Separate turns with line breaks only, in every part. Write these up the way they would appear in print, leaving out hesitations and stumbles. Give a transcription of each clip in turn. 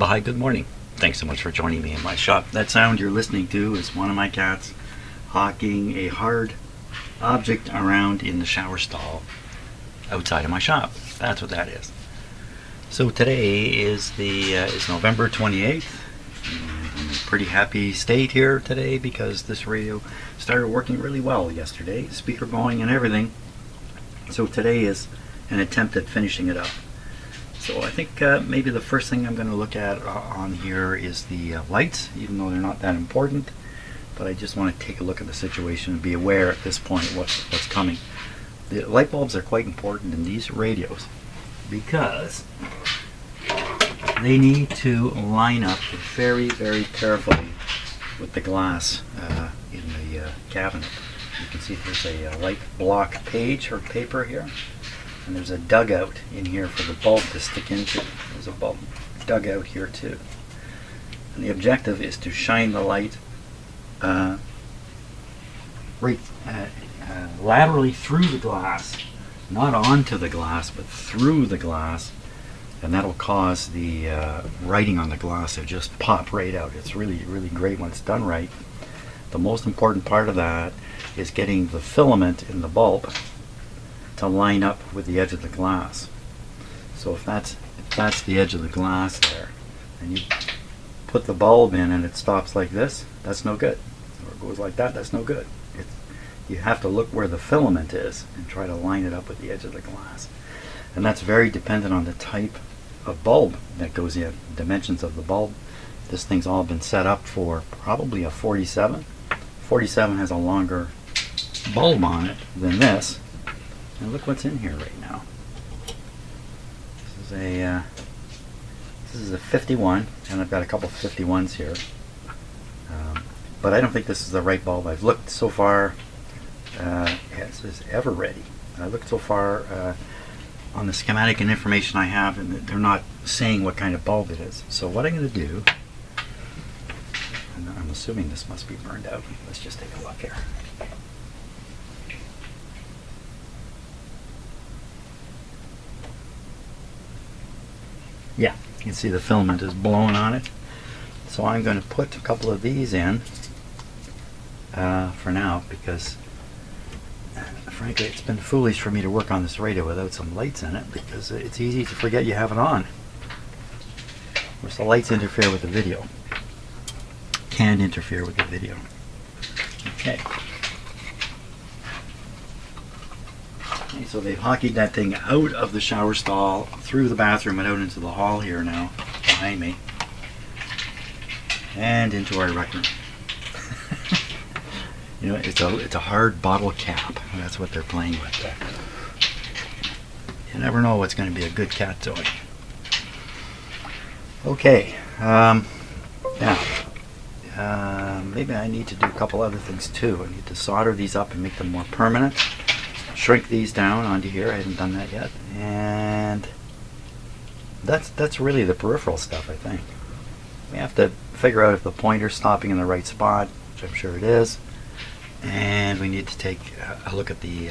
Hi, good morning. Thanks so much for joining me in my shop. That sound you're listening to is one of my cats hawking a hard object around in the shower stall outside of my shop. That's what that is. So today is November 28th. I'm in a pretty happy state here today because this radio started working really well yesterday. Speaker going and everything. So today is an attempt at finishing it up. So I think maybe the first thing I'm going to look at on here is the lights, even though they're not that important. But I just want to take a look at the situation and be aware at this point what's coming. The light bulbs are quite important in these radios because they need to line up very, very carefully with the glass in the cabinet. You can see there's a light block page or paper here. And there's a dugout in here for the bulb to stick into. There's a bulb dugout here too. And the objective is to shine the light laterally through the glass, not onto the glass, but through the glass, and that'll cause the writing on the glass to just pop right out. It's really, really great when it's done right. The most important part of that is getting the filament in the bulb to line up with the edge of the glass. So if that's the edge of the glass there, and you put the bulb in and it stops like this, that's no good. Or it goes like that, that's no good. You have to look where the filament is and try to line it up with the edge of the glass. And that's very dependent on the type of bulb that goes in, dimensions of the bulb. This thing's all been set up for probably a 47. 47 has a longer bulb on it than this. And look what's in here right now. This is a 51, and I've got a couple of 51s here. But I don't think this is the right bulb. I've looked so far. It says ever ready. I looked so far on the schematic and information I have, and they're not saying what kind of bulb it is. So what I'm going to do, and I'm assuming this must be burned out. Let's just take a look here. Yeah, you can see the filament is blowing on it. So I'm going to put a couple of these in for now because frankly it's been foolish for me to work on this radio without some lights in it because it's easy to forget you have it on. Of course the lights interfere with the video. Can interfere with the video. Okay. So they've hockeyed that thing out of the shower stall, through the bathroom and out into the hall here now, behind me, and into our rec room. You know, it's a hard bottle cap. That's what they're playing with there. You never know what's going to be a good cat toy. Okay, now maybe I need to do a couple other things too. I need to solder these up and make them more permanent. Shrink these down onto here. I haven't done that yet, and that's really the peripheral stuff. I think we have to figure out if the pointer's stopping in the right spot, which I'm sure it is, and we need to take a look at the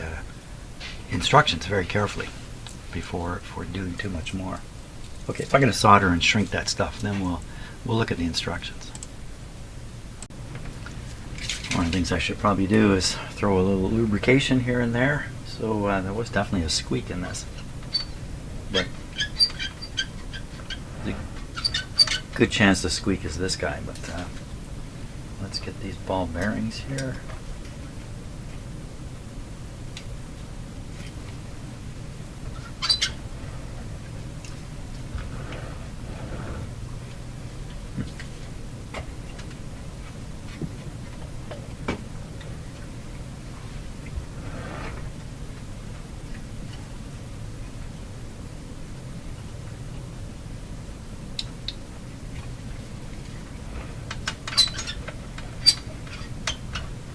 instructions very carefully before doing too much more. Okay, so I'm going to solder and shrink that stuff, then we'll look at the instructions. One of the things I should probably do is throw a little lubrication here and there. So there was definitely a squeak in this. But the good chance the squeak is this guy. But let's get these ball bearings here.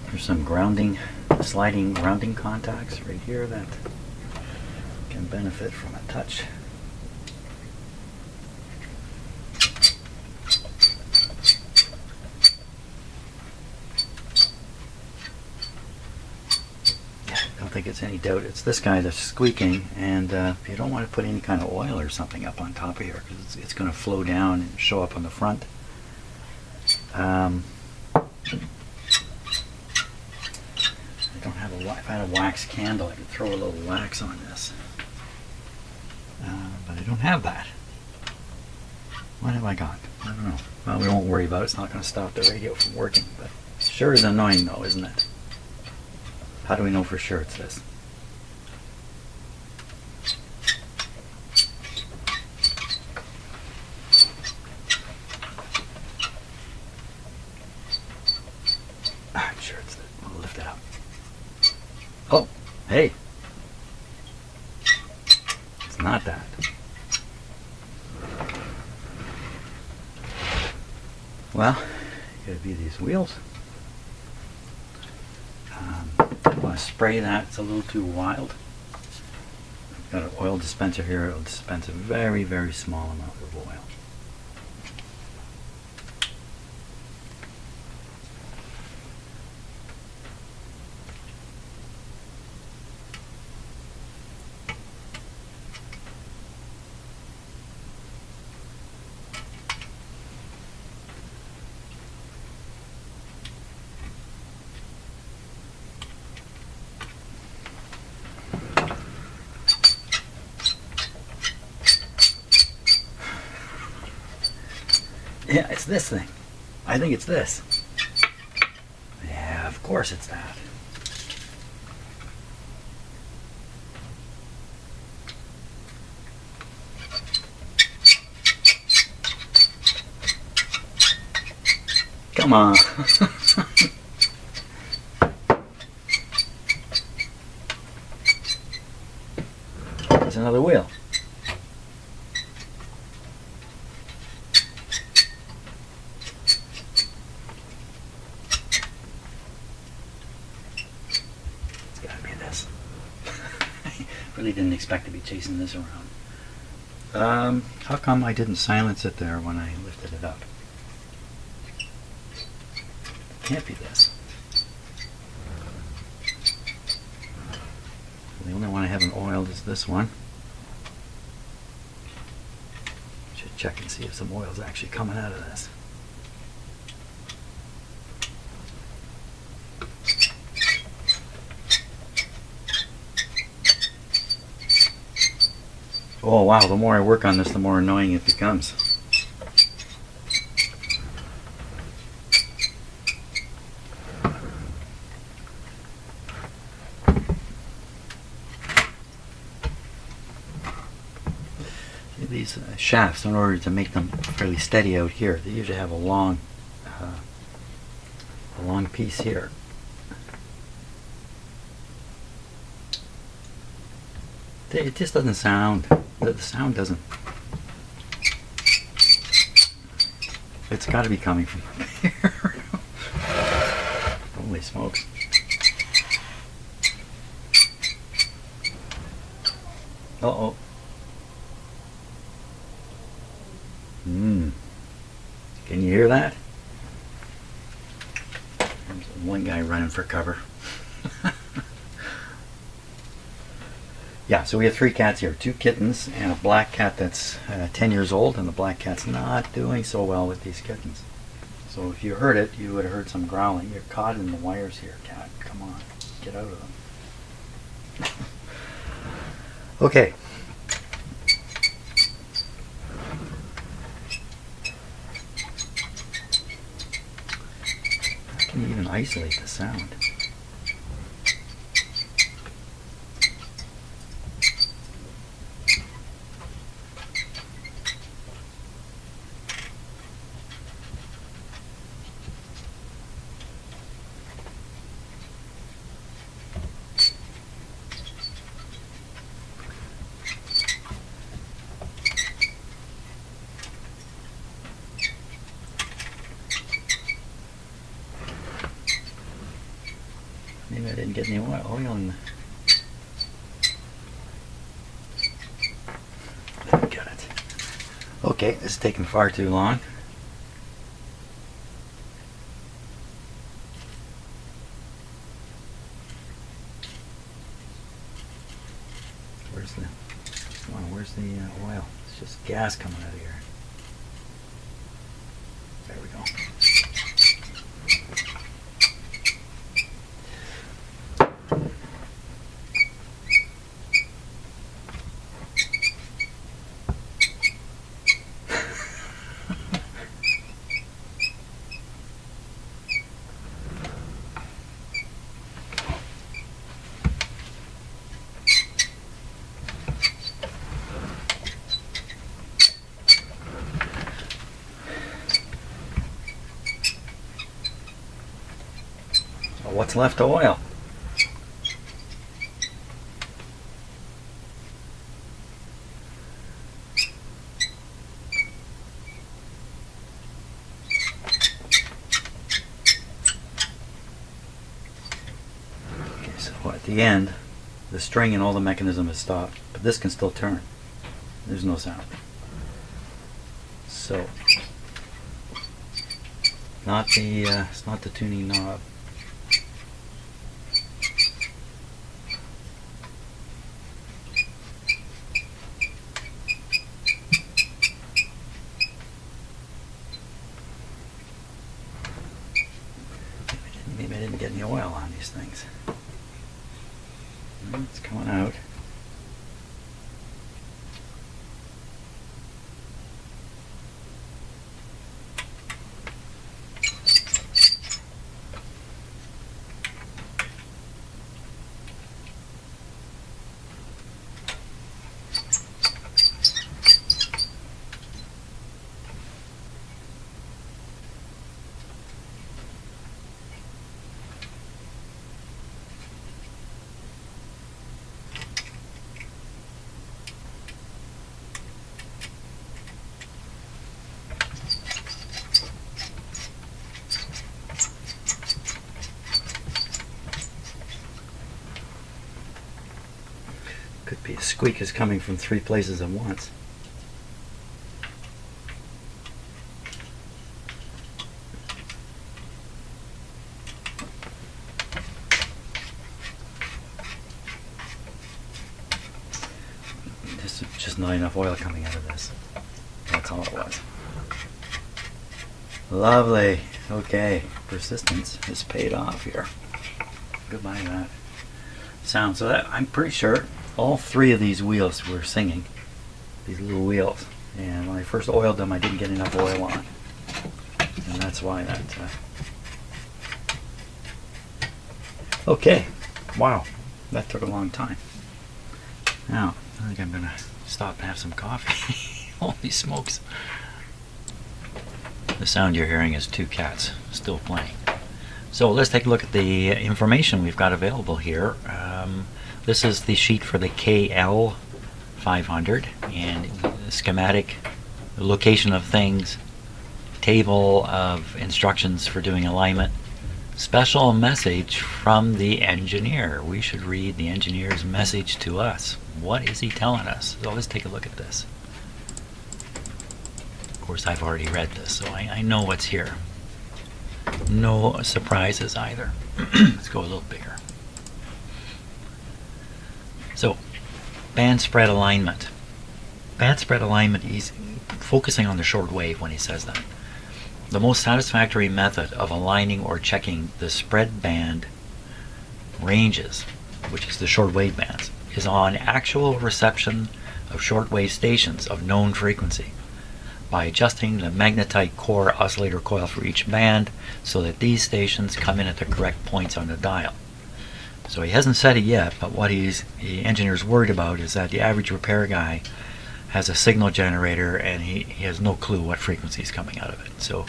There's some sliding grounding contacts right here that can benefit from a touch. think it's any doubt. It's this guy that's squeaking, and you don't want to put any kind of oil or something up on top of here because it's going to flow down and show up on the front. I don't have a. If I had a wax candle, I could throw a little wax on this, but I don't have that. What have I got? I don't know. Well, we won't worry about it. It's not going to stop the radio from working, but sure is annoying though, isn't it? How do we know for sure it's this? I'm sure it's this. We'll lift it up. Oh, hey. It's not that. Well, gotta be these wheels. I want to spray that. It's a little too wild. I've got an oil dispenser here. It'll dispense a very, very small amount of oil. Yeah, it's this thing. I think it's this. Yeah, of course it's that. Come on. There's another wheel. Really didn't expect to be chasing this around. How come I didn't silence it there when I lifted it up? It can't be this. The only one I haven't oiled is this one. Should check and see if some oil's actually coming out of this. Oh wow, the more I work on this, the more annoying it becomes. These shafts, in order to make them fairly steady out here, they usually have a long piece here. It just doesn't sound. The sound doesn't. It's got to be coming from up here. Holy smokes. Uh-oh. Can you hear that? There's one guy running for cover. Yeah, so we have 3 cats here, 2 kittens and a black cat that's 10 years old, and the black cat's not doing so well with these kittens. So if you heard it, you would have heard some growling. You're caught in the wires here, cat. Come on, get out of them. Okay. How can you even isolate the sound? Maybe I didn't get any oil in. Didn't get it. Okay, this is taking far too long. where's the oil? It's just gas coming out of here. There we go. What's left of oil? Okay, so at the end, the string and all the mechanism is stopped, but this can still turn. There's no sound. So, it's not the tuning knob. Maybe I didn't get any oil on these things. It's coming out. Could be a squeak is coming from 3 places at once. There's just not enough oil coming out of this. That's all it was. Lovely. Okay, persistence is paid off here. Goodbye that sound. So that, I'm pretty sure all 3 of these wheels were singing, these little wheels, and when I first oiled them I didn't get enough oil on, and that's why that okay, wow, that took a long time. Now I think I'm gonna stop and have some coffee. Holy smokes, the sound you're hearing is 2 cats still playing. So let's take a look at the information we've got available here. This is the sheet for the KL500, and the schematic, the location of things, table of instructions for doing alignment, special message from the engineer. We should read the engineer's message to us. What is he telling us? So let's take a look at this. Of course, I've already read this, so I know what's here. No surprises either. Let's go a little bigger. So, band spread alignment. Band spread alignment, he's focusing on the short wave when he says that. The most satisfactory method of aligning or checking the spread band ranges, which is the short wave bands, is on actual reception of short wave stations of known frequency, by adjusting the magnetite core oscillator coil for each band so that these stations come in at the correct points on the dial. So he hasn't said it yet, but what the engineer's worried about is that the average repair guy has a signal generator and he has no clue what frequency is coming out of it. So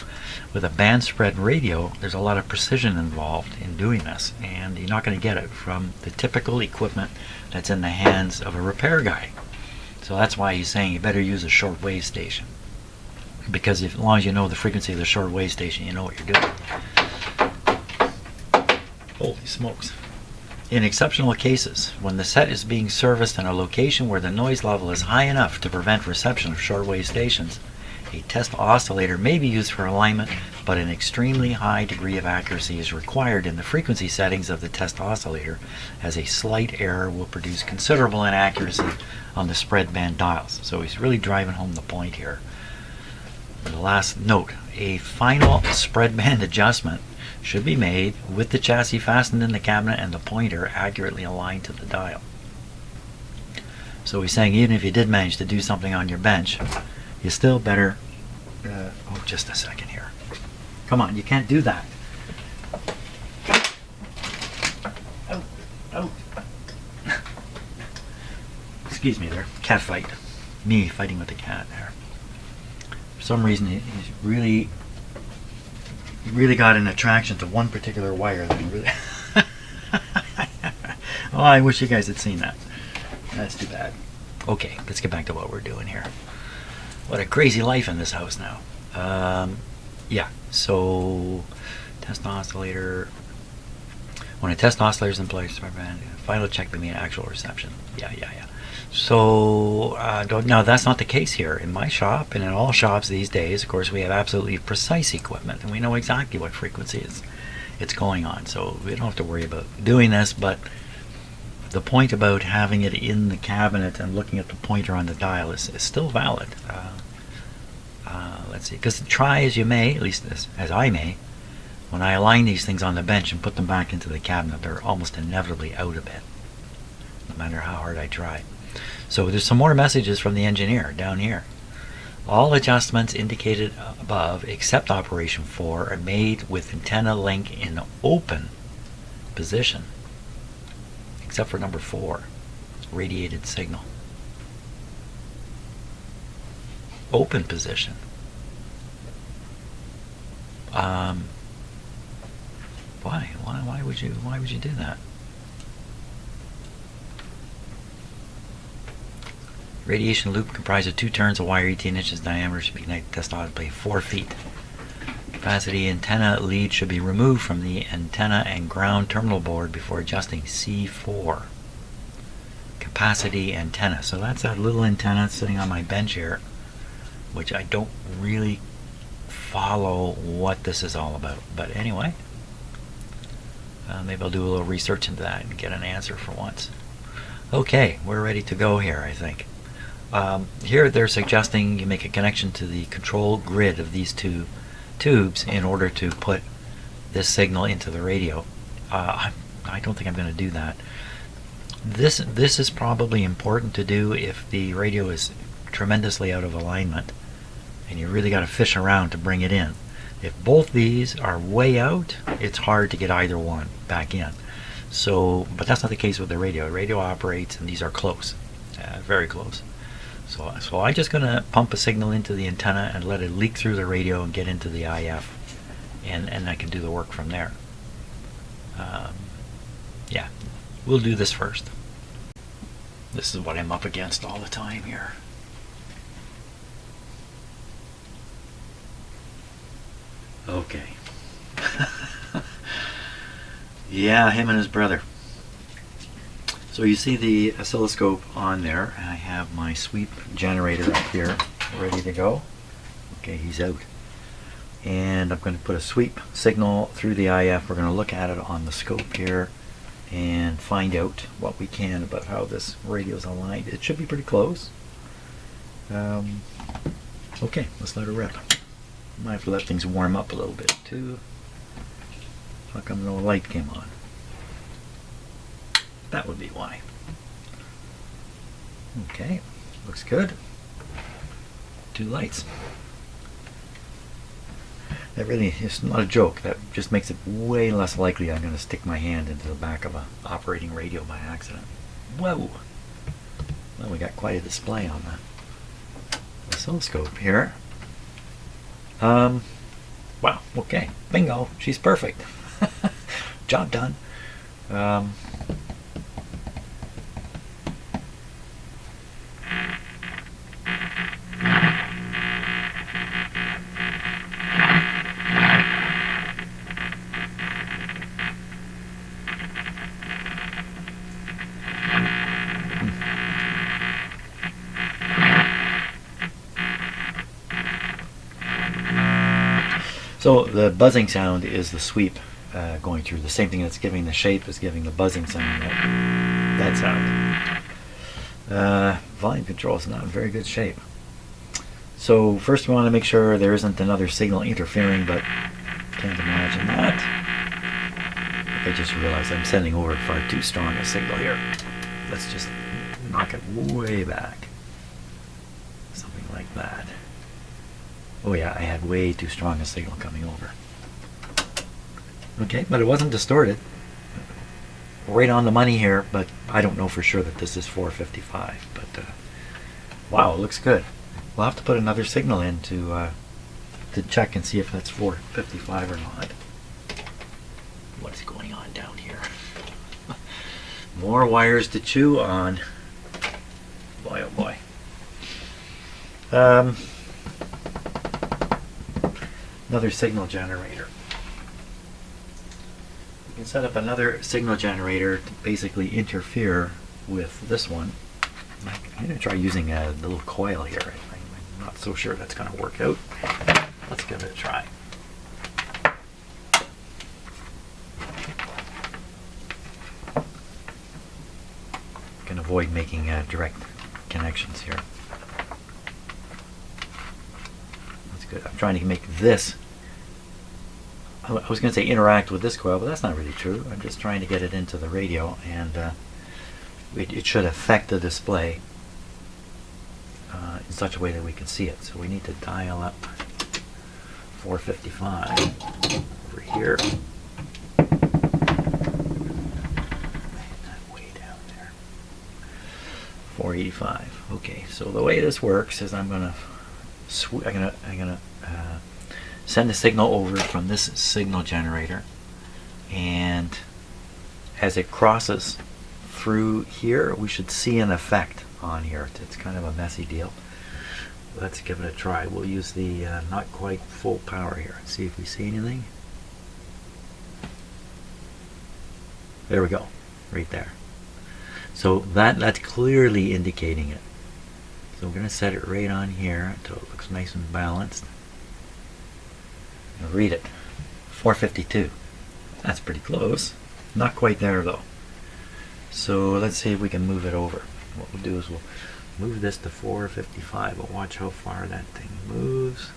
with a band spread radio, there's a lot of precision involved in doing this, and you're not going to get it from the typical equipment that's in the hands of a repair guy. So that's why he's saying you better use a short wave station, because as long as you know the frequency of the short wave station, you know what you're doing. Holy smokes. In exceptional cases, when the set is being serviced in a location where the noise level is high enough to prevent reception of shortwave stations, a test oscillator may be used for alignment but an extremely high degree of accuracy is required in the frequency settings of the test oscillator, as a slight error will produce considerable inaccuracy on the spread band dials. So he's really driving home the point here. And the last note, a final spread band adjustment should be made with the chassis fastened in the cabinet and the pointer accurately aligned to the dial. So he's saying even if you did manage to do something on your bench, you still better... oh, just a second here. Come on, you can't do that. Out, out. Excuse me there. Cat fight. Me fighting with the cat there. For some reason, he's really got an attraction to one particular wire that he really... Oh, I wish you guys had seen that. That's too bad. Okay, let's get back to what we're doing here. What a crazy life in this house now. Yeah, so test oscillator. When a test oscillator is in place, final check the mean actual reception. Yeah. So now that's not the case here in my shop, and in all shops these days. Of course, we have absolutely precise equipment, and we know exactly what frequency it's going on. So we don't have to worry about doing this. But the point about having it in the cabinet and looking at the pointer on the dial is still valid. Let's see, because try as you may, at least as I may, when I align these things on the bench and put them back into the cabinet, they're almost inevitably out a bit, no matter how hard I try. So there's some more messages from the engineer down here. All adjustments indicated above, except operation 4, are made with antenna link in open position, except for number 4, radiated signal. Open position. Why would you do that? Radiation loop comprised of 2 turns of wire 18 inches diameter, should be connected to test oscillator 4 feet. Capacity antenna lead should be removed from the antenna and ground terminal board before adjusting C4. Capacity antenna. So that's that little antenna sitting on my bench here, which I don't really follow what this is all about. But anyway, maybe I'll do a little research into that and get an answer for once. Okay, we're ready to go here, I think. Here they're suggesting you make a connection to the control grid of these 2 tubes in order to put this signal into the radio. I don't think I'm going to do that. This is probably important to do if the radio is tremendously out of alignment and you really got to fish around to bring it in. If both these are way out, it's hard to get either one back in. So, but that's not the case with the radio. The radio operates and these are close, very close. So I'm just going to pump a signal into the antenna and let it leak through the radio and get into the IF, and I can do the work from there. Yeah, we'll do this first. This is what I'm up against all the time here. Okay. Yeah, him and his brother. So you see the oscilloscope on there. I have my sweep generator up here ready to go. Okay, he's out. And I'm going to put a sweep signal through the IF. We're going to look at it on the scope here and find out what we can about how this radio is aligned. It should be pretty close. Okay, let's let it rip. Might have to let things warm up a little bit too. How come no light came on? That would be why. Okay, looks good. 2 lights. That really is not a joke. That just makes it way less likely I'm going to stick my hand into the back of an operating radio by accident. Whoa! Well, we got quite a display on the oscilloscope here. Wow, okay. Bingo, she's perfect. Job done. So the buzzing sound is the sweep going through. The same thing that's giving the shape is giving the buzzing sound. That sound. Volume control is not in very good shape. So first we want to make sure there isn't another signal interfering, but can't imagine that. I just realized I'm sending over far too strong a signal here. Let's just knock it way back. Something like that. Oh yeah, I had way too strong a signal coming over. Okay, but it wasn't distorted. Right on the money here, but I don't know for sure that this is 455. But wow, it looks good. We'll have to put another signal in to check and see if that's 455 or not. What is going on down here? More wires to chew on. Boy, oh boy. Another signal generator. We can set up another signal generator to basically interfere with this one. I'm going to try using the little coil here. I'm not so sure that's going to work out. Let's give it a try. Can avoid making direct connections here. That's good. I'm trying to make this, I was going to say interact with this coil, but that's not really true. I'm just trying to get it into the radio, and it should affect the display in such a way that we can see it. So we need to dial up 455 over here. 485. Okay, so the way this works is I'm gonna send a signal over from this signal generator, and as it crosses through here, we should see an effect on here. It's kind of a messy deal. Let's give it a try. We'll use the not quite full power here and see if we see anything. There we go, right there. So that's clearly indicating it. So we're going to set it right on here until it looks nice and balanced. Now read it. 452. That's pretty close. Not quite there though. So let's see if we can move it over. What we'll do is we'll move this to 455, but watch how far that thing moves.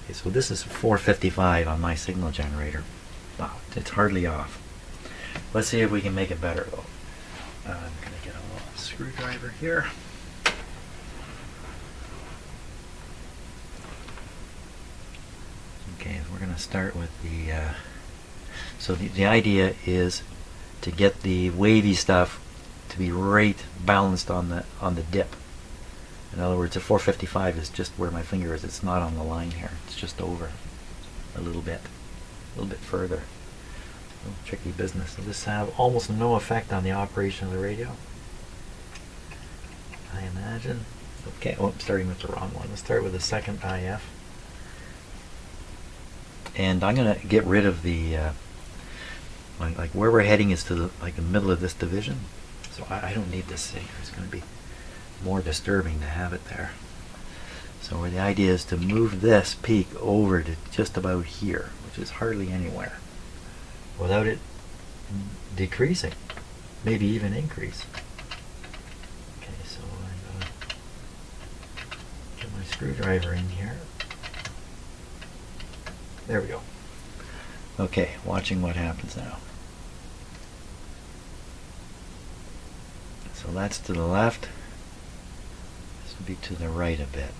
Okay, so this is 455 on my signal generator. Wow, it's hardly off. Let's see if we can make it better though. I'm going to get a little screwdriver here. Okay, we're going to start with the so the idea is to get the wavy stuff to be right balanced on the dip. In other words, the 455 is just where my finger is. It's not on the line here. It's just over a little bit further. Tricky business. Does this have almost no effect on the operation of the radio? I imagine. Okay, oh, I'm starting with the wrong one. Let's start with the second IF. And I'm going to get rid of the, like where we're heading is to the middle of this division. So I don't need this here. It's going to be more disturbing to have it there. So where the idea is to move this peak over to just about here, which is hardly anywhere, without it decreasing, maybe even increase. Okay, so I'm going to get my screwdriver in here. There we go. Okay, watching what happens now. So that's to the left. This would be to the right a bit.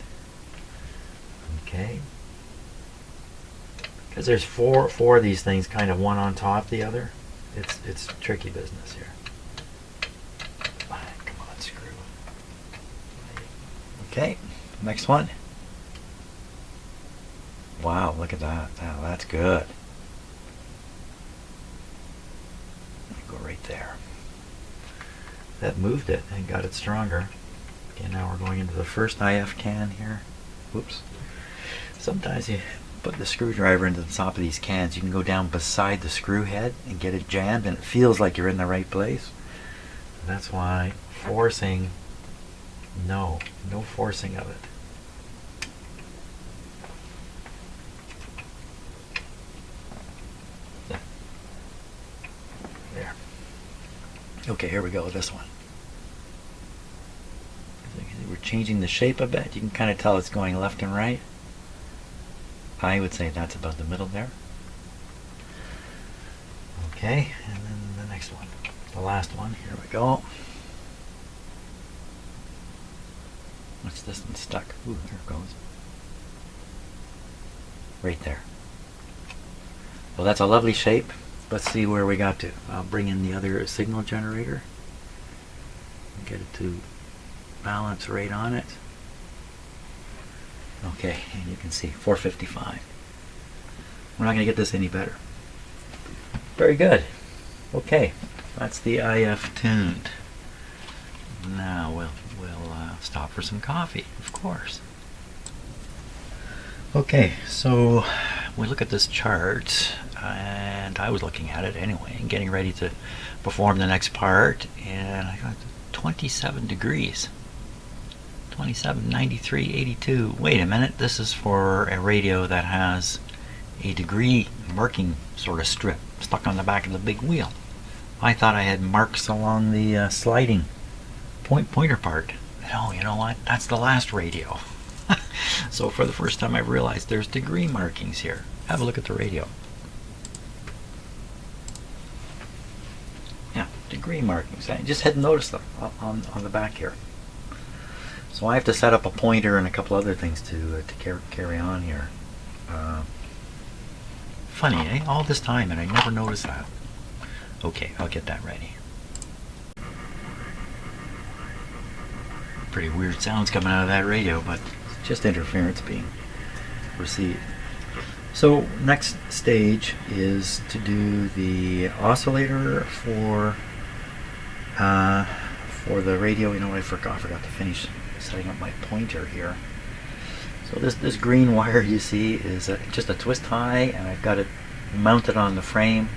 Okay. Because there's four of these things, kind of one on top of the other. It's tricky business here. Come on, screw. Okay, next one. Wow, look at that. Now that's good. Go right there. That moved it and got it stronger. Okay, now we're going into the first IF can here. Whoops. Sometimes you put the screwdriver into the top of these cans, you can go down beside the screw head and get it jammed, and it feels like you're in the right place. That's why forcing, no forcing of it. Okay, here we go, this one. We're changing the shape a bit. You can kind of tell it's going left and right. I would say that's about the middle there. Okay, and then the next one, the last one, here we go. What's this one stuck? Ooh, there it goes. Right there. Well, that's a lovely shape. Let's see where we got to. I'll bring in the other signal generator. Get it to balance right on it. Okay, and you can see 455. We're not going to get this any better. Very good. Okay, that's the IF tuned. Now we'll stop for some coffee, of course. Okay, so we look at this chart, and I was looking at it anyway, and getting ready to perform the next part, and I got 27 degrees. 27, 93, 82. Wait a minute, this is for a radio that has a degree marking sort of strip stuck on the back of the big wheel. I thought I had marks along the sliding pointer part. No, you know what? That's the last radio. So for the first time I've realized there's degree markings here. Have a look at the radio. Yeah, degree markings. I just hadn't noticed them on the back here. So I have to set up a pointer and a couple other things to carry on here. Funny, eh? All this time and I never noticed that. Okay, I'll get that ready. Pretty weird sounds coming out of that radio, but it's just interference being received. So next stage is to do the oscillator for the radio. You know what, I forgot to finish setting up my pointer here. So this green wire you see is just a twist tie, and I've got it mounted on the frame,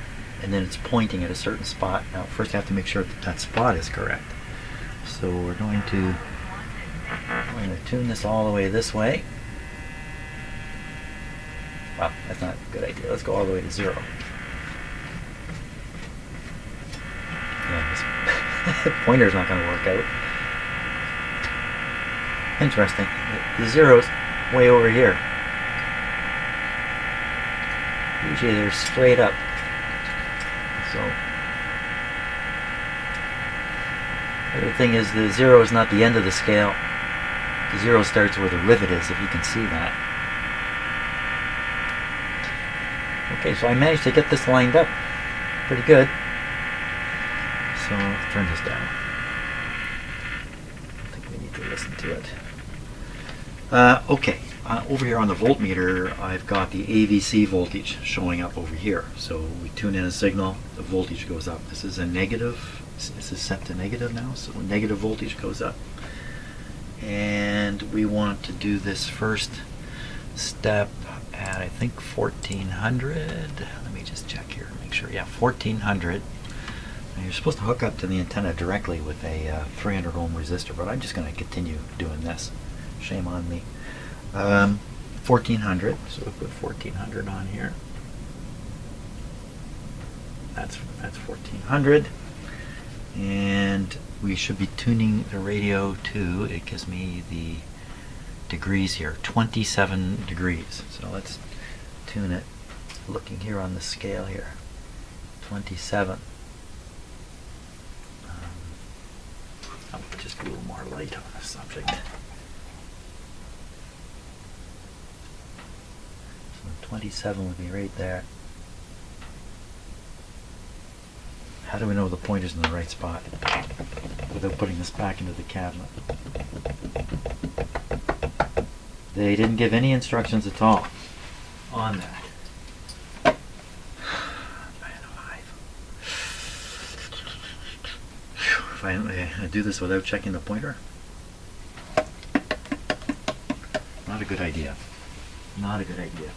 and then it's pointing at a certain spot. Now first I have to make sure that spot is correct. So we're going to tune this all the way this way. Wow, that's not a good idea. Let's go all the way to 0. Yeah, this pointer's not going to work out. Interesting. The 0's way over here. Usually they're straight up. So the other thing is the 0 is not the end of the scale. The 0 starts where the rivet is, if you can see that. Okay, so I managed to get this lined up pretty good. So let's turn this down. I think we need to listen to it. Okay, over here on the voltmeter, I've got the AVC voltage showing up over here. So we tune in a signal, the voltage goes up. This is a negative. This is set to negative now, so negative voltage goes up. And we want to do this first step at, I think, 1400. Let me just check here, make sure. Yeah, 1400. And you're supposed to hook up to the antenna directly with a 300 ohm resistor, but I'm just going to continue doing this. Shame on me. 1400. So we'll put 1400 on here. That's 1400. And we should be tuning the radio to, it gives me the degrees here, 27 degrees. So let's tune it, looking here on the scale here, 27. I'll just be a little more light on the subject. So 27 would be right there. How do we know the pointer's in the right spot without putting this back into the cabinet? They didn't give any instructions at all on that. If I do this without checking the pointer, not a good idea. Not a good idea.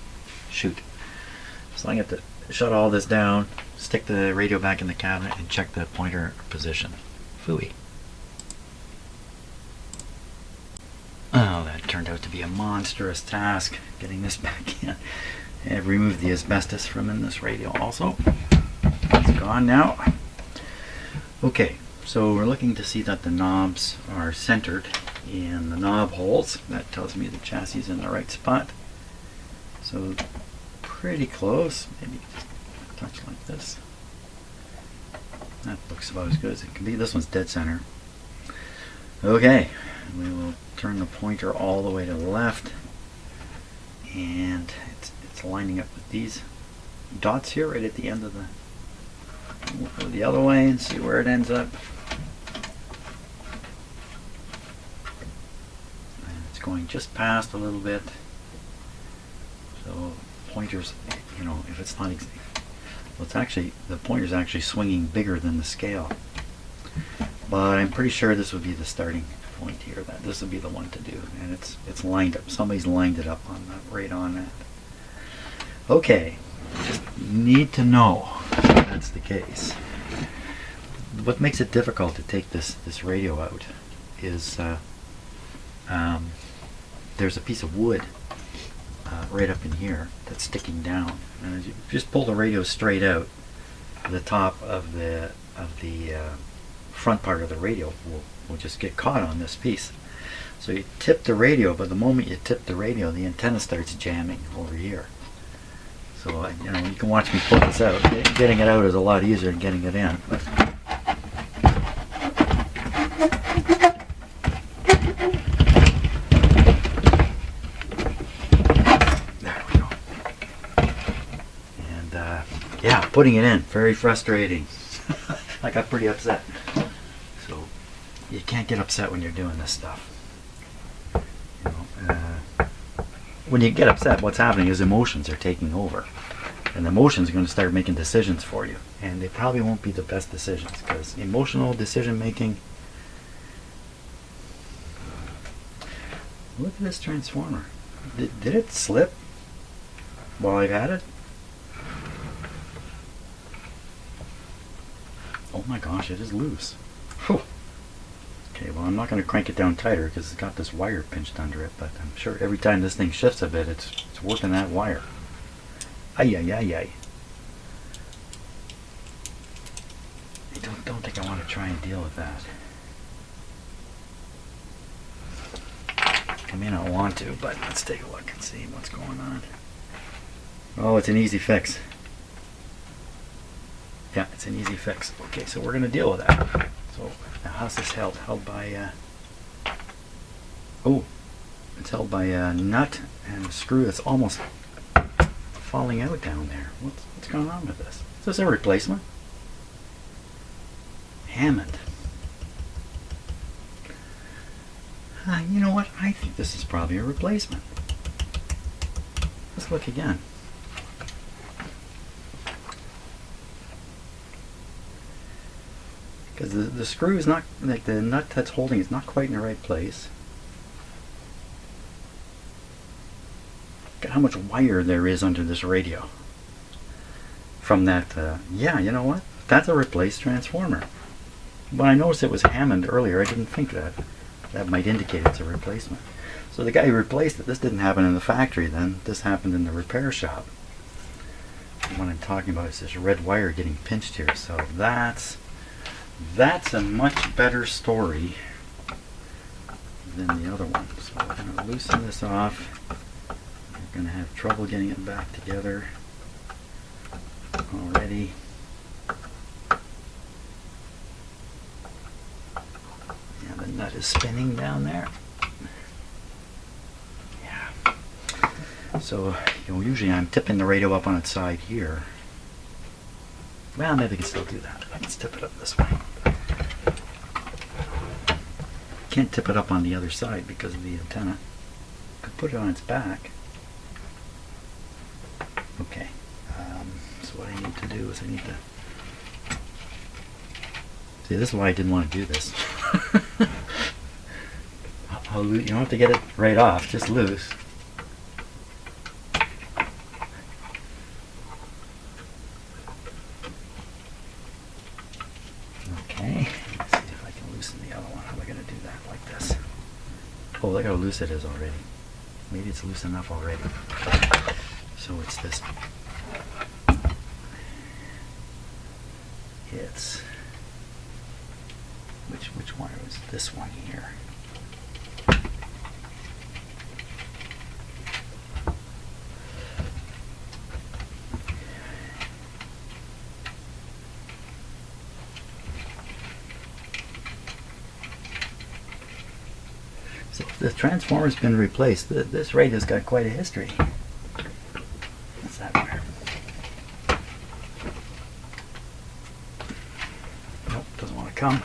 Shoot. So I have to shut all this down, stick the radio back in the cabinet, and check the pointer position. Phooey. Oh, that turned out to be a monstrous task, getting this back in. I've removed the asbestos from in this radio also. It's gone now. Okay, So we're looking to see that the knobs are centered in the knob holes. That tells me the chassis is in the right spot. So pretty close. Maybe just a touch like this. That looks about as good as it can be. This one's dead center. Okay, we will turn the pointer all the way to the left, and it's lining up with these dots here right at the end of the. We'll go the other way and see where it ends up. And it's going just past a little bit. So pointers, you know, if it's not well, it's actually, the pointer's actually swinging bigger than the scale. But I'm pretty sure this would be the starting point here. That this would be the one to do, and it's lined up. Somebody's lined it up on that, right on that. Okay, just need to know if that's the case. What makes it difficult to take this radio out is there's a piece of wood right up in here that's sticking down, and as you just pull the radio straight out, the top of the front part of the radio will just get caught on this piece. So you tip the radio, but the moment you tip the radio, the antenna starts jamming over here. So you know, you can watch me pull this out. Getting it out is a lot easier than getting it in. There we go. And yeah, putting it in, very frustrating. I got pretty upset. So you can't get upset when you're doing this stuff. You know, when you get upset, what's happening is emotions are taking over, and the emotions are going to start making decisions for you, and they probably won't be the best decisions, because emotional decision making. Look at this transformer. Did it slip while I've had it? Oh my gosh, it is loose. Whew. Okay, well, I'm not going to crank it down tighter because it's got this wire pinched under it, but I'm sure every time this thing shifts a bit, it's working that wire. Ay, ay, ay, ay. I don't think I want to try and deal with that. I may not want to, but let's take a look and see what's going on. Oh, it's an easy fix. Yeah, it's an easy fix. Okay, so we're going to deal with that. So now how's this held? Held by oh, it's held by a nut and a screw that's almost falling out down there. What's going on with this? Is this a replacement? Hammond. You know what? I think this is probably a replacement. Let's look again. Because the screw is not, like the nut that's holding is not quite in the right place. Look at how much wire there is under this radio. From that, yeah, you know what? That's a replaced transformer. When I noticed it was Hammond earlier, I didn't think that. That might indicate it's a replacement. So the guy who replaced it, this didn't happen in the factory then, this happened in the repair shop. And what I'm talking about is this red wire getting pinched here. So that's a much better story than the other one. So we're going to loosen this off. We're going to have trouble getting it back together already. Yeah, the nut is spinning down there. Yeah. So, you know, usually I'm tipping the radio up on its side here. Well, maybe I can still do that. Let's tip it up this way. Can't tip it up on the other side because of the antenna. Could put it on its back. Okay. So what I need to do is I need to... See, this is why I didn't want to do this. You don't have to get it right off, just loose. Okay, let's see if I can loosen the other one. How am I going to do that like this? Oh, look how loose it is already. Maybe it's loose enough already. So it's this. Which wire is this one here? So the transformer's been replaced. This radio's got quite a history. What's that wire? Nope, doesn't want to come.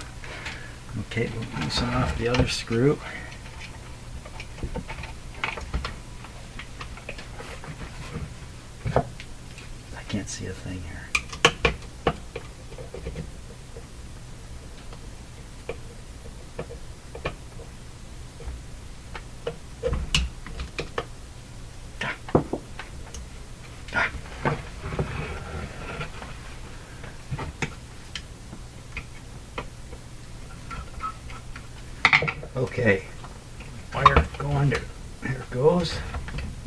Okay, we'll loosen off the other screw. I can't see a thing here. Okay, wire go under. There it goes.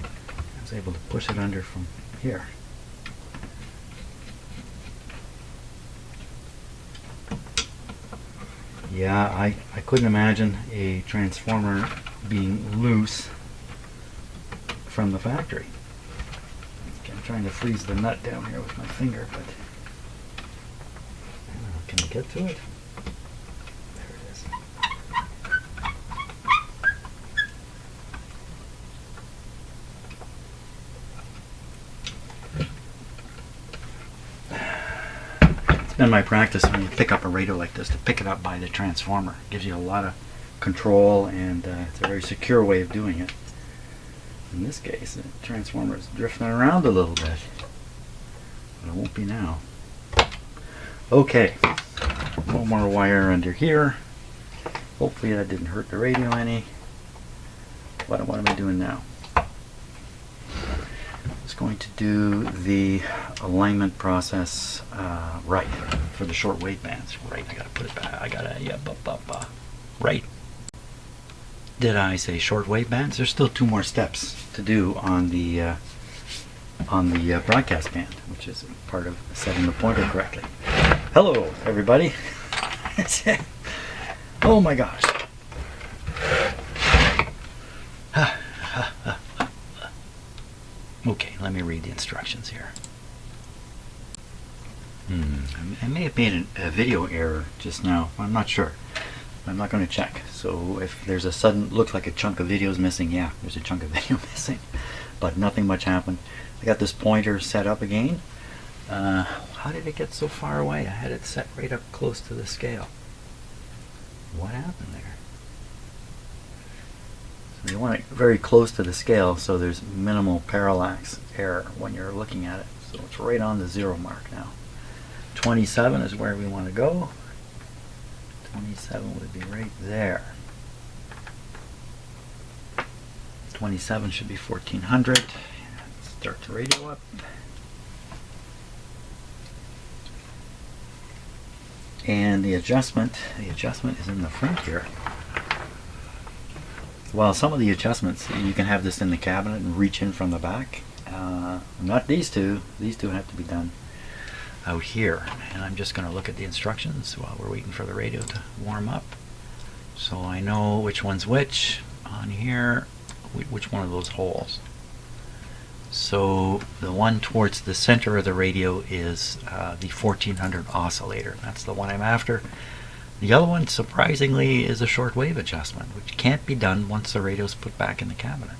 I was able to push it under from here. Yeah, I couldn't imagine a transformer being loose from the factory. Okay, I'm trying to freeze the nut down here with my finger, but I don't know, can I get to it? There it is. It's been my practice when you pick up a radio like this to pick it up by the transformer. It gives you a lot of control, and it's a very secure way of doing it. In this case, the transformer is drifting around a little bit, but it won't be now. Okay, one more wire under here. Hopefully that didn't hurt the radio any. What am I doing now? It's going to do the alignment process right for the short wave bands. Right, I gotta put it back. I gotta, yeah, right. Did I say short wave bands? There's still 2 more steps to do on the broadcast band, which is part of setting the pointer correctly. Hello, everybody. Oh my gosh. Okay, let me read the instructions here. I may have made a video error just now. I'm not sure. I'm not going to check. So if there's a sudden, looks like a chunk of video is missing, yeah, there's a chunk of video missing. But nothing much happened. I got this pointer set up again. How did it get so far away? I had it set right up close to the scale. What happened there? So you want it very close to the scale so there's minimal parallax error when you're looking at it. So it's right on the 0 mark now. 27 is where we want to go. 27 would be right there. 27 should be 1400. Start the radio up. And the adjustment is in the front here. Well, some of the adjustments, you can have this in the cabinet and reach in from the back. Not these two. These two have to be done out here. And I'm just going to look at the instructions while we're waiting for the radio to warm up, so I know which one's which on here, which one of those holes. So the one towards the center of the radio is the 1400 oscillator. That's the one I'm after. The other one, surprisingly, is a shortwave adjustment, which can't be done once the radio's put back in the cabinet.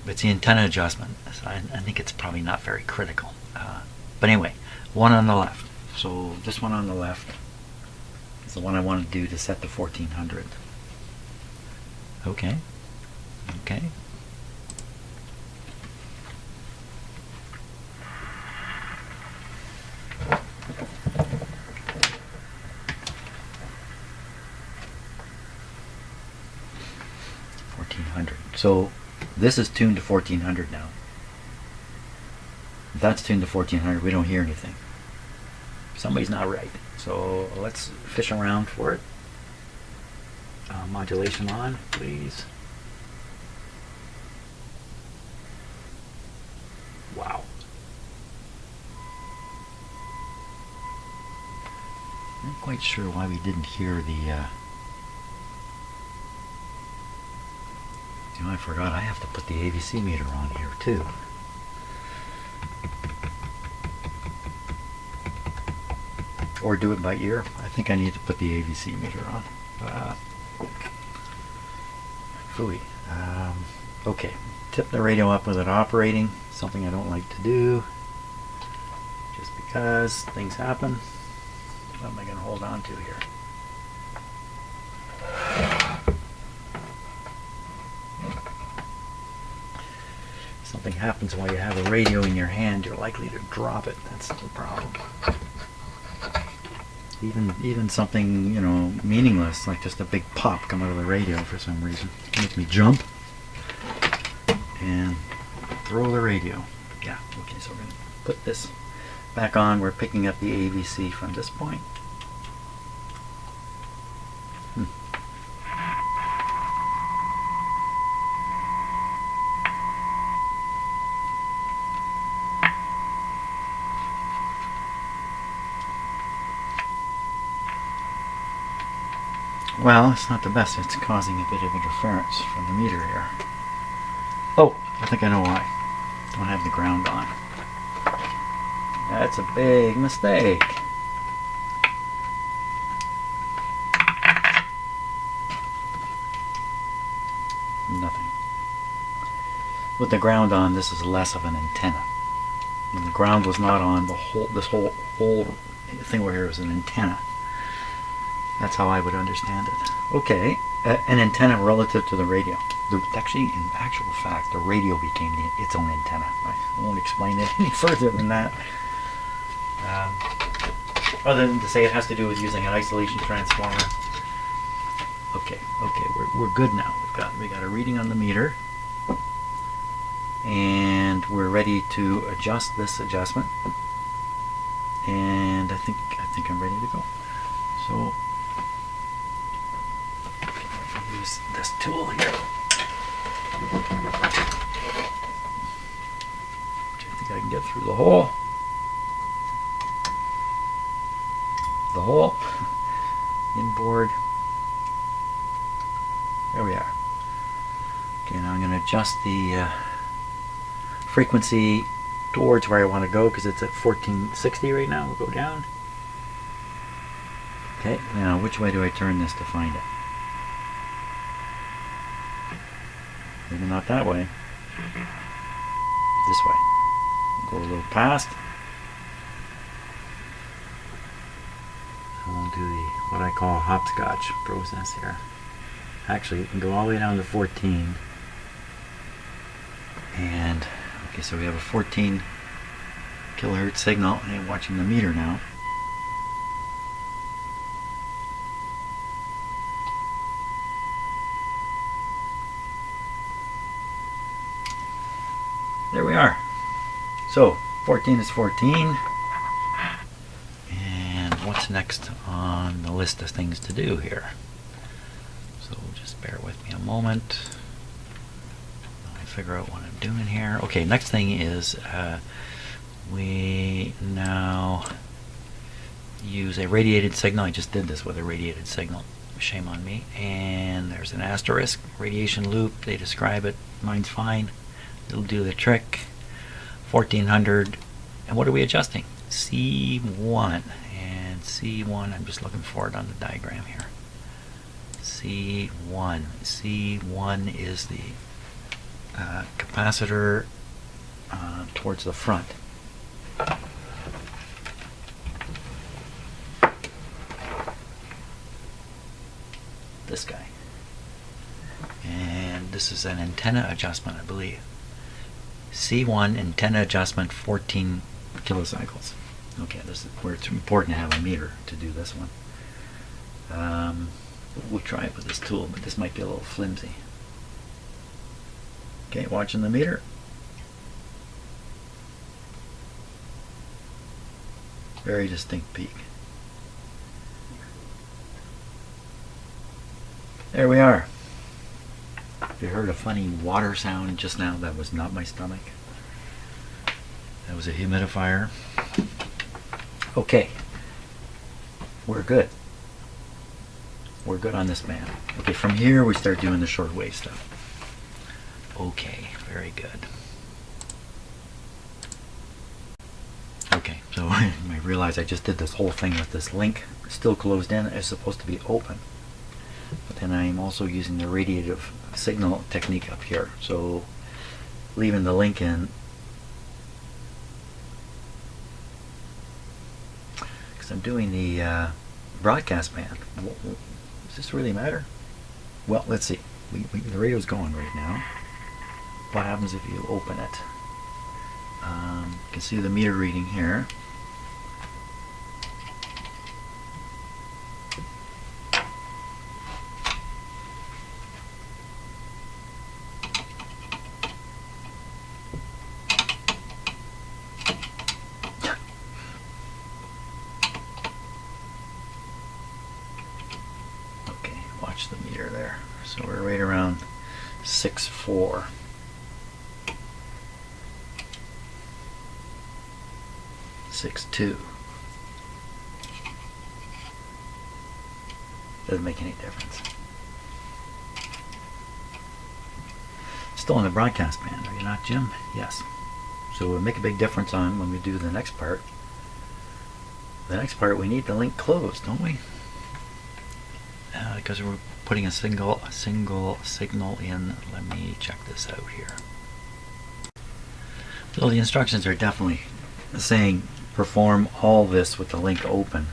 It's the antenna adjustment. So I think it's probably not very critical. But anyway, one on the left. So this one on the left is the one I want to do to set the 1400. Okay. Okay. So this is tuned to 1400 now. If that's tuned to 1400, we don't hear anything. Somebody's not right. So let's fish around for it. Modulation on, please. Wow. I'm not quite sure why we didn't hear the... You know, I forgot I have to put the AVC meter on here too. Or do it by ear. I think I need to put the AVC meter on. Phooey. Okay, tip the radio up with it operating. Something I don't like to do. Just because things happen. What am I going to hold on to here? Something happens while you have a radio in your hand, you're likely to drop it. That's the problem. Even something, you know, meaningless, like just a big pop come out of the radio for some reason. It makes me jump and throw the radio. Yeah, okay, so we're going to put this back on. We're picking up the AVC from this point. Well, it's not the best. It's causing a bit of interference from the meter here. Oh, I think I know why. Don't have the ground on. That's a big mistake. Nothing. With the ground on, this is less of an antenna. When the ground was not on, this whole thing over here was an antenna. That's how I would understand it. Okay, an antenna relative to the radio. Actually, in actual fact, the radio became its own antenna. I won't explain it any further than that. Other than to say it has to do with using an isolation transformer. Okay, we're good now. We got a reading on the meter, and we're ready to adjust this adjustment. And I think I'm ready to go. So. Use this tool here. Which I think I can get through the hole. Inboard. There we are. Okay, now I'm going to adjust the frequency towards where I want to go because it's at 1460 right now. We'll go down. Okay, now which way do I turn this to find it? Maybe not that way. This way. Go a little past. And we'll do the what I call hopscotch process here. Actually, you can go all the way down to 14. And okay, so we have a 14 kilohertz signal, and I'm watching the meter now. There we are. So 14 is 14. And what's next on the list of things to do here? So just bear with me a moment. Let me figure out what I'm doing here. Okay, next thing is we now use a radiated signal. I just did this with a radiated signal. Shame on me. And there's an asterisk, radiation loop. They describe it. Mine's fine. It'll do the trick. 1400. And what are we adjusting? C1. And C1, I'm just looking for it on the diagram here. C1. C1 is the capacitor towards the front. This guy. And this is an antenna adjustment, I believe. C1 antenna adjustment 14 kilocycles. Okay, this is where it's important to have a meter to do this one. We'll try it with this tool, but this might be a little flimsy. Okay, watching the meter. Very distinct peak. There we are. If you heard a funny water sound just now, that was not my stomach. That was a humidifier. Okay. we're good. We're good on this band. Okay, from here we start doing the shortwave stuff. Okay, very good. Okay, so I realize I just did this whole thing with this link still closed in. It's supposed to be open. But then I'm also using the radiative signal technique up here. So leaving the link in, because I'm doing the broadcast band. Does this really matter? Well, let's see. The radio's going right now. What happens if you open it? You can see the meter reading here. Okay, watch the meter there. So we're right around 6.4. 6.2. Doesn't make any difference. Still in the broadcast band, are you not, Jim? Yes. So it'll make a big difference on when we do the next part. The next part, we need the link closed, don't we? Because we're putting a single signal in. Let me check this out here. So the instructions are definitely saying perform all this with the link open,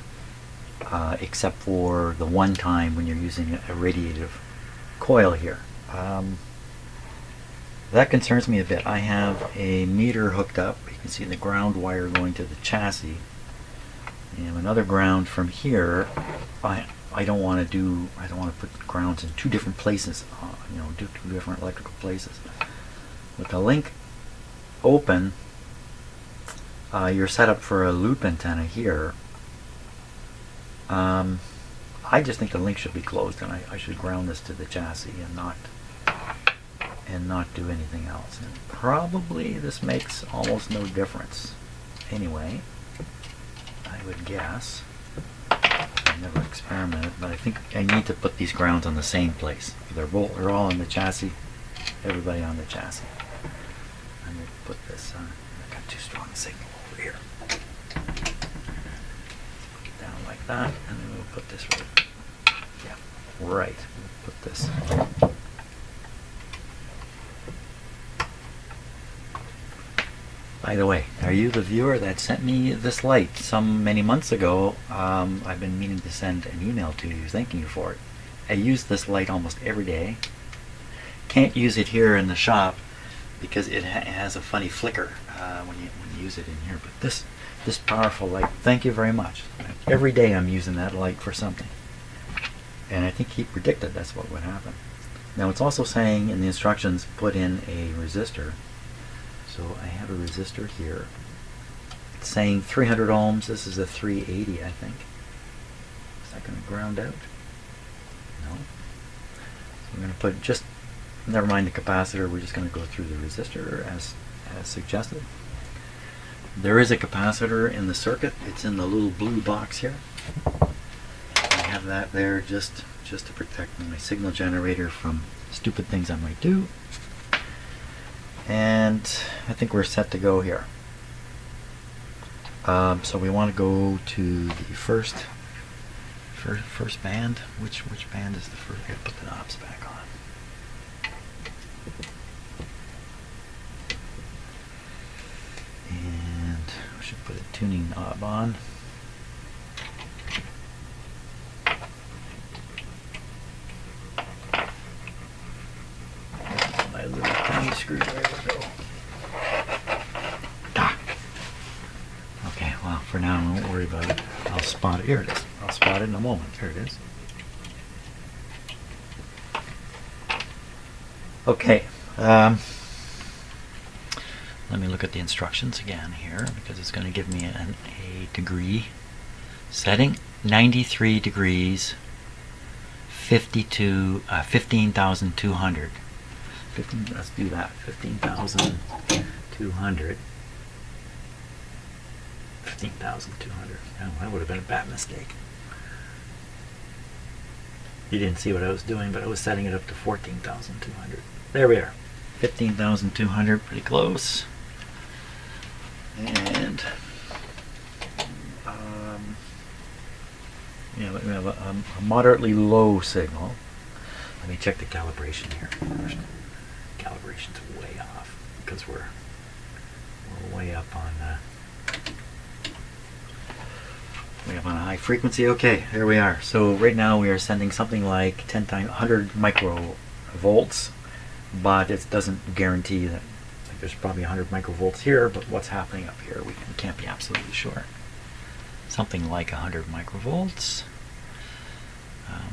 except for the one time when you're using a radiative coil here. That concerns me a bit. I have a meter hooked up. You can see the ground wire going to the chassis, and another ground from here. I don't want to put grounds in two different places. Do two different electrical places. With the link open, you're set up for a loop antenna here. I just think the link should be closed, and I should ground this to the chassis and not do anything else. And probably this makes almost no difference. Anyway, I would guess. I've never experimented, but I think I need to put these grounds on the same place. They're all on the chassis. Everybody on the chassis. I'm going to put this on. I've got too strong a signal over here. Put it down like that, and then we'll put this right. Yeah, right. We'll put this. By the way, are you the viewer that sent me this light many months ago? I've been meaning to send an email to you thanking you for it. I use this light almost every day. Can't use it here in the shop because it has a funny flicker when you use it in here. But this powerful light, thank you very much. Every day I'm using that light for something. And I think he predicted that's what would happen. Now it's also saying in the instructions, put in a resistor. So I have a resistor here. It's saying 300 ohms. This is a 380, I think. Is that going to ground out? No. So we're going to put just, never mind the capacitor, we're just going to go through the resistor as suggested. There is a capacitor in the circuit. It's in the little blue box here. I have that there just to protect my signal generator from stupid things I might do. And I think we're set to go here. So we want to go to the first band. Which band is the first? I gotta put the knobs back on. And we should put a tuning knob on. My little tiny screwdriver go. Okay, well, for now I won't worry about it. I'll spot it. Here it is. I'll spot it in a moment. Here it is. Okay. Let me look at the instructions again here, because it's going to give me a degree setting. 93 degrees, 15,200. Let's do that. 15,200. 15,200. Oh, that would have been a bad mistake. You didn't see what I was doing, but I was setting it up to 14,200. There we are. 15,200, pretty close. And yeah, we have a moderately low signal. Let me check the calibration here first. Calibration's way off because we're way up on a high frequency. Okay, here we are. So right now we are sending something like 10 times 100 microvolts, but it doesn't guarantee that. Like, there's probably 100 microvolts here, but what's happening up here we can't be absolutely sure. Something like 100 microvolts,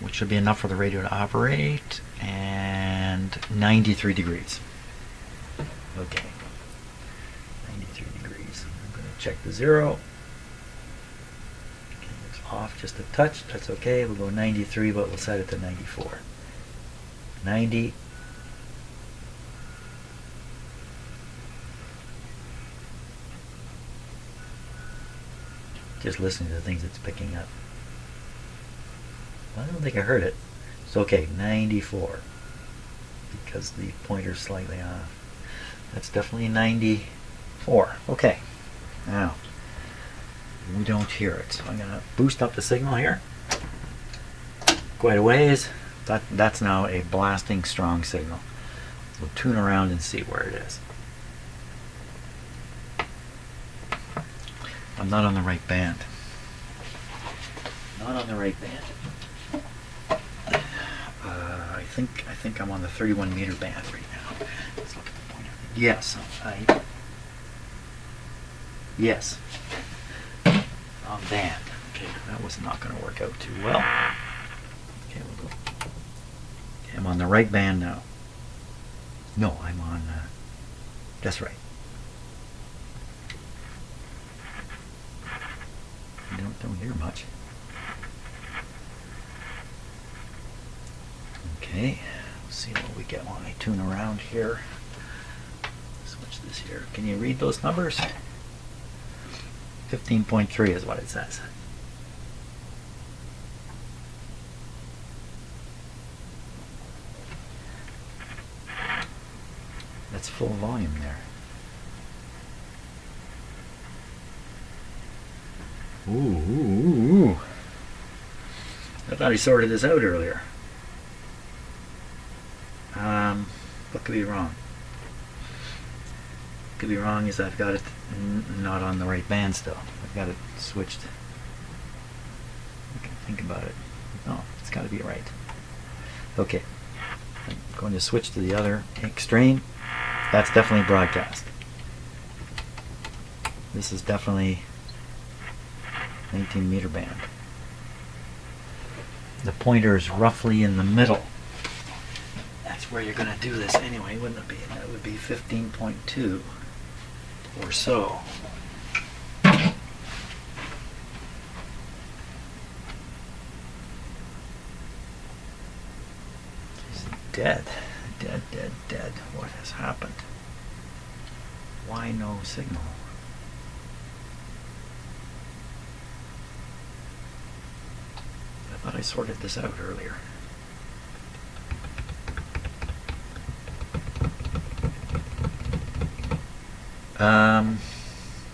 which should be enough for the radio to operate, and 93 degrees. Okay, 93 degrees. I'm going to check the zero. Okay, it's off just a touch. That's okay. We'll go 93, but we'll set it to 94. 90. Just listening to the things it's picking up. I don't think I heard it. So okay, 94. Because the pointer's slightly off. That's definitely 94. Okay. Now, we don't hear it. So I'm going to boost up the signal here. Quite a ways. That's now a blasting strong signal. We'll tune around and see where it is. I'm not on the right band. Not on the right band. I think I'm on the 31 meter band right now. Let's look at the pointer. Yes, yes. On band. Okay, that was not going to work out too well. Okay, we'll go. Okay, I'm on the right band now. No, I'm on. That's right. Don't hear much. Okay, let's see what we get when I tune around here. Switch this here. Can you read those numbers? 15.3 is what it says. That's full volume there. Ooh. I thought he sorted this out earlier. What could be wrong? Could be wrong is I've got it not on the right band still. I've got it switched. I can think about it. No, it's got to be right. Okay. I'm going to switch to the other extreme. That's definitely broadcast. This is definitely 19 meter band. The pointer is roughly in the middle. That's where you're going to do this anyway, wouldn't it be? That would be 15.2 or so. It's dead. Dead. What has happened? Why no signal? I thought I sorted this out earlier.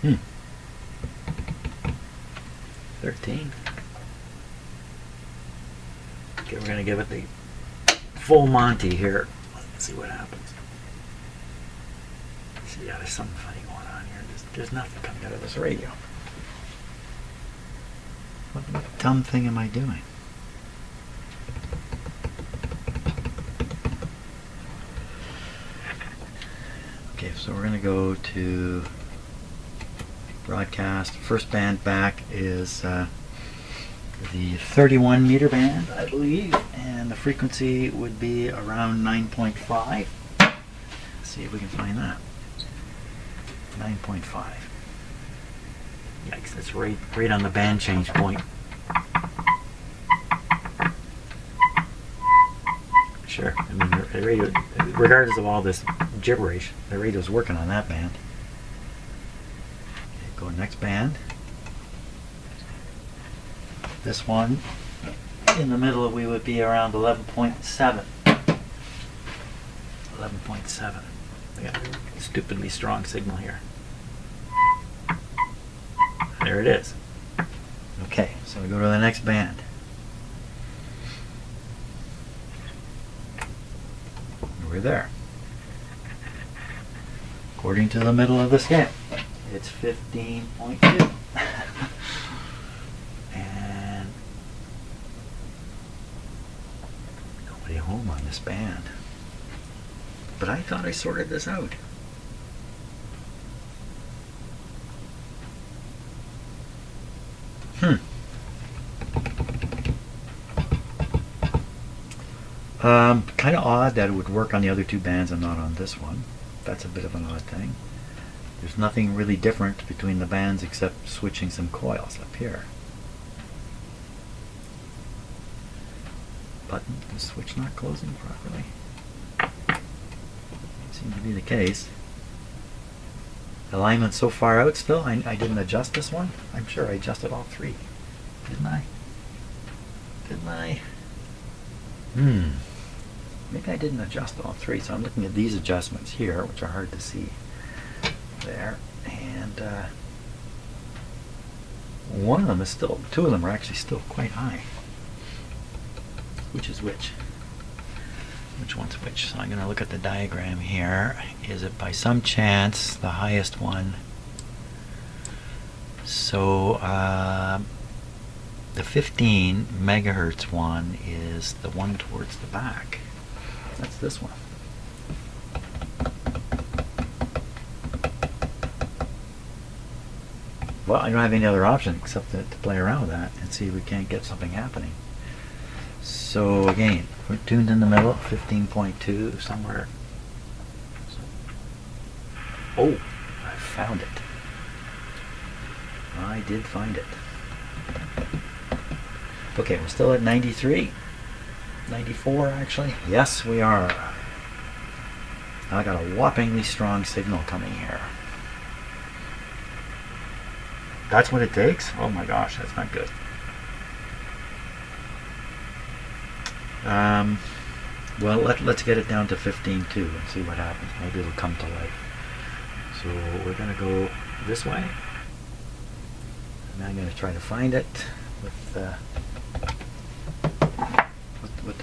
Hmm. 13. Okay, we're going to give it the full Monty here. Let's see what happens. See, yeah, there's something funny going on here. There's nothing coming out of this radio. What dumb thing am I doing? Okay, so we're going to go to broadcast. First band back is the 31 meter band, I believe, and the frequency would be around 9.5. Let's see if we can find that. 9.5. Yikes, that's right on the band change point. Sure, I mean, the radio, regardless of all this gibberish, the radio's working on that band. Okay, go next band. This one in the middle we would be around 11.7. 11.7. We got a stupidly strong signal here. There it is. Okay, so we go to the next band. We're there. According to the middle of the scale, it's 15.2. And nobody home on this band. But I thought I sorted this out. Kind of odd that it would work on the other two bands and not on this one. That's a bit of an odd thing. There's nothing really different between the bands except switching some coils up here. Button, the switch not closing properly. Seems to be the case. Alignment so far out still. I didn't adjust this one. I'm sure I adjusted all three. Didn't I? Didn't I? Maybe I didn't adjust all three. So I'm looking at these adjustments here, which are hard to see there. And one of them is still, two of them are actually still quite high. Which is which? Which one's which? So I'm going to look at the diagram here. Is it by some chance the highest one? So the 15 megahertz one is the one towards the back. That's this one. Well, I don't have any other option except to play around with that and see if we can't get something happening. So again, we're tuned in the middle, 15.2 somewhere. Oh, I found it. I did find it. Okay, we're still at 93. 94 actually. Yes, we are. I got a whoppingly strong signal coming here. That's what it takes? Oh my gosh, that's not good. Well, let's get it down to 15.2 and see what happens. Maybe it'll come to life. So we're going to go this way. And I'm going to try to find it with the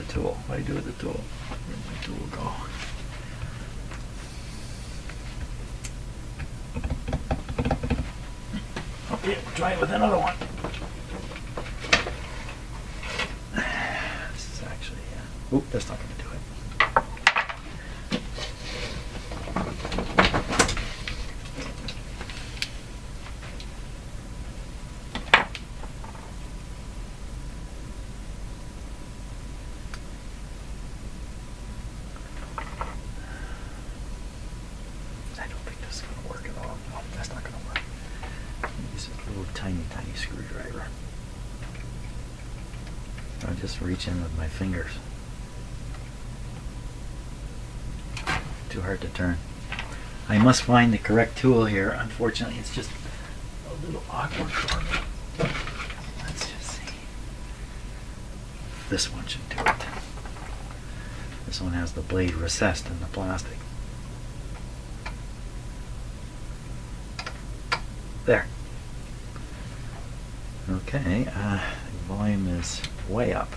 tool. What do I do with the tool? Where'd my tool go? Okay, we'll try it with another one. This is actually, oop, that's not going to do it. I don't think this is going to work at all. No, that's not going to work. Use a little tiny screwdriver. I'll just reach in with my fingers. Too hard to turn. I must find the correct tool here. Unfortunately, it's just a little awkward for me. Let's just see. This one should do it. This one has the blade recessed in the plastic. There. Okay, the volume is way up.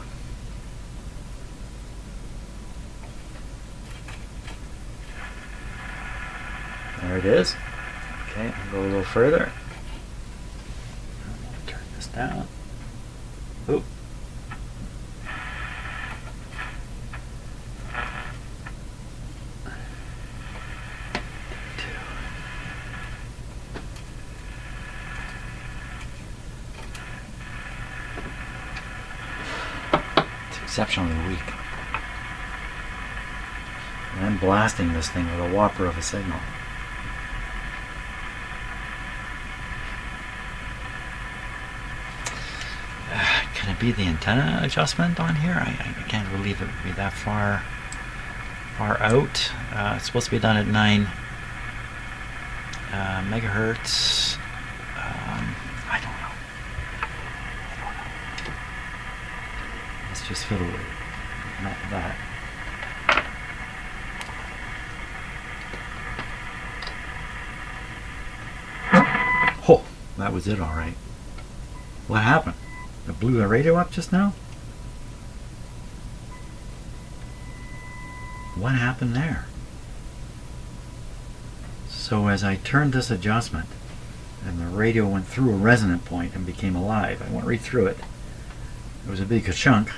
There it is. Okay, I'll go a little further. I'll turn this down. Oop. Exceptionally weak. And I'm blasting this thing with a whopper of a signal. Can it be the antenna adjustment on here? I can't believe it would be that far out. It's supposed to be done at 9 megahertz. I don't know. let's just fiddle with it. Not that. Oh, that was it, all right. What happened? It blew the radio up just now? What happened there? So as I turned this adjustment, and the radio went through a resonant point and became alive, I went right through it. It was a big chunk.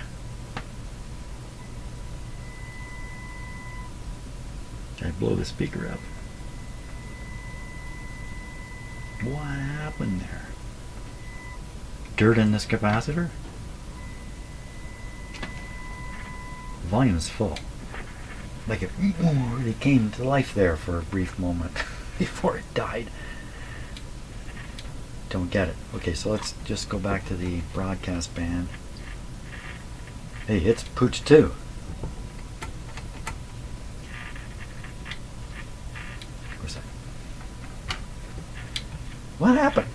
I blow the speaker up. What happened there? Dirt in this capacitor? The volume is full. Like it really came to life there for a brief moment before it died. Don't get it. Okay, so let's just go back to the broadcast band. Hey, it's pooch too. Where's that? What happened?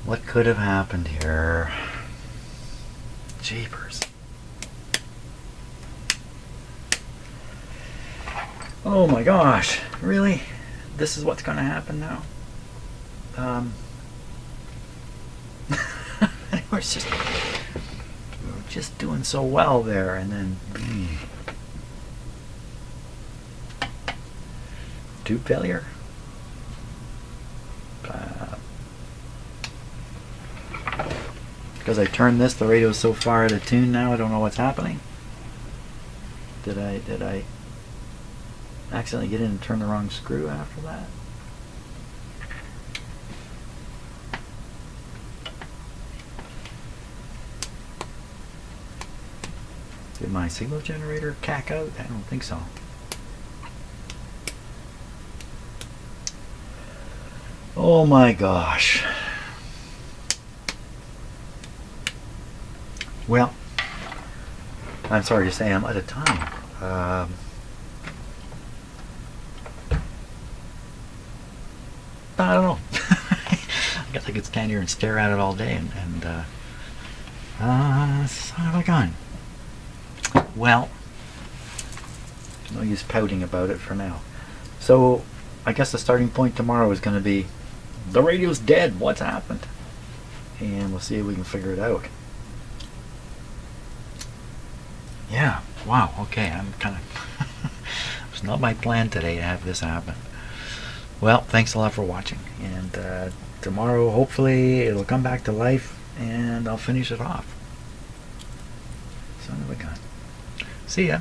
What could have happened here? Jeepers. Oh my gosh, really? This is what's going to happen now? we're just doing so well there, and then tube failure. Because I turned this, the radio's so far out of tune now, I don't know what's happening. Did I accidentally get in and turn the wrong screw after that? Did my signal generator cack out? I don't think so. Oh my gosh. Well, I'm sorry to say I'm out of time. I don't know. I guess I could stand here and stare at it all day and son of a gun. Well, no use pouting about it for now. So, I guess the starting point tomorrow is going to be, the radio's dead, what's happened? And we'll see if we can figure it out. Yeah, wow, okay, I'm kind of... It's not my plan today to have this happen. Well, thanks a lot for watching, and tomorrow hopefully it'll come back to life and I'll finish it off. Son of a gun. See ya.